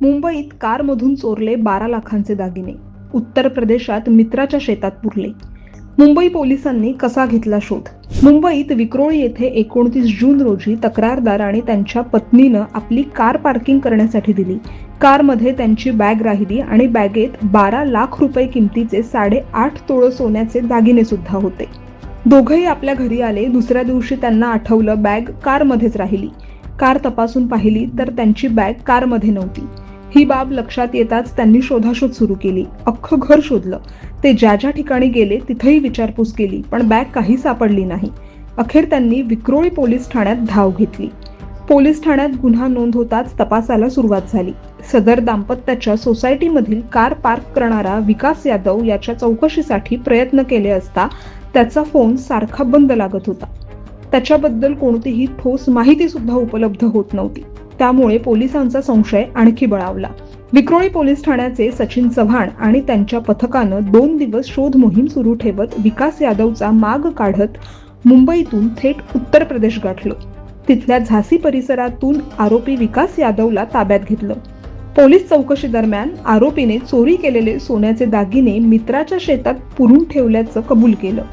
मुंबईत कारमधून चोरले 12 लाखांचे दागिने. उत्तर प्रदेशात मित्राच्या शेतात पुरले. मुंबई पोलिसांनी कसा घेतला शोध? मुंबईत विक्रोळी येथे 29 जून रोजी तक्रारदार आणि त्यांच्या पत्नीनं आपली कार पार्किंग करण्यासाठी दिली. कारमध्ये त्यांची बॅग राहिली आणि बॅगेत 12 लाख रुपये किमतीचे 8.5 तोळे सोन्याचे दागिने सुद्धा होते. दोघंही आपल्या घरी आले. दुसऱ्या दिवशी त्यांना आठवलं बॅग कारमध्येच राहिली. कार तपासून पाहिली तर त्यांची बॅग कारमध्ये नव्हती. ही बाब लक्षात येताच त्यांनी शोधाशोध सुरू केली. अख्खं घर शोधलं. ते ज्या ज्या ठिकाणी गेले तिथेही विचारपूस केली, पण बॅग काही सापडली नाही. अखेर त्यांनी विक्रोळी पोलीस ठाण्यात धाव घेतली. पोलीस ठाण्यात गुन्हा नोंद होताच तपासाला सुरुवात झाली. सदर दाम्पत्याच्या सोसायटीमधील कार पार्क करणारा विकास यादव याच्या चौकशीसाठी प्रयत्न केले असता त्याचा फोन सारखा बंद लागत होता. त्याच्याबद्दल कोणतीही ठोस माहिती सुद्धा उपलब्ध होत नव्हती. त्यामुळे पोलिसांचा संशय आणखी बळावला. विक्रोळी पोलीस ठाण्याचे सचिन चव्हाण आणि त्यांच्या पथकानं 2 दिवस शोध मोहीम सुरू ठेवत विकास यादवचा माग काढत मुंबईतून थेट उत्तर प्रदेश गाठलं. तिथल्या झाशी परिसरातून आरोपी विकास यादवला ताब्यात घेतलं. पोलीस चौकशी दरम्यान आरोपीने चोरी केलेले सोन्याचे दागिने मित्राच्या शेतात पुरून ठेवल्याचं कबूल केलं.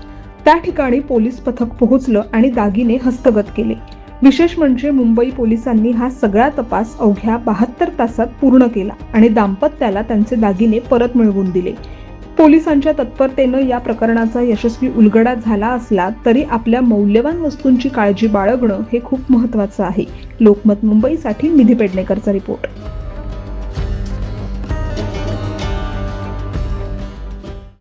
त्या ठिकाणी पोलीस पथक पोहोचलं आणि दागिने हस्तगत केले. विशेष म्हणजे मुंबई पोलिसांनी हा सगळा तपास अवघ्या 72 तासात पूर्ण केला आणि दाम्पत्याला त्यांचे दागिने परत मिळवून दिले. पोलिसांच्या तत्परतेनं या प्रकरणाचा यशस्वी उलगडा झाला असला तरी आपल्या मौल्यवान वस्तूंची काळजी बाळगणं हे खूप महत्त्वाचं आहे. लोकमत मुंबईसाठी निधी पेडणेकरचा रिपोर्ट.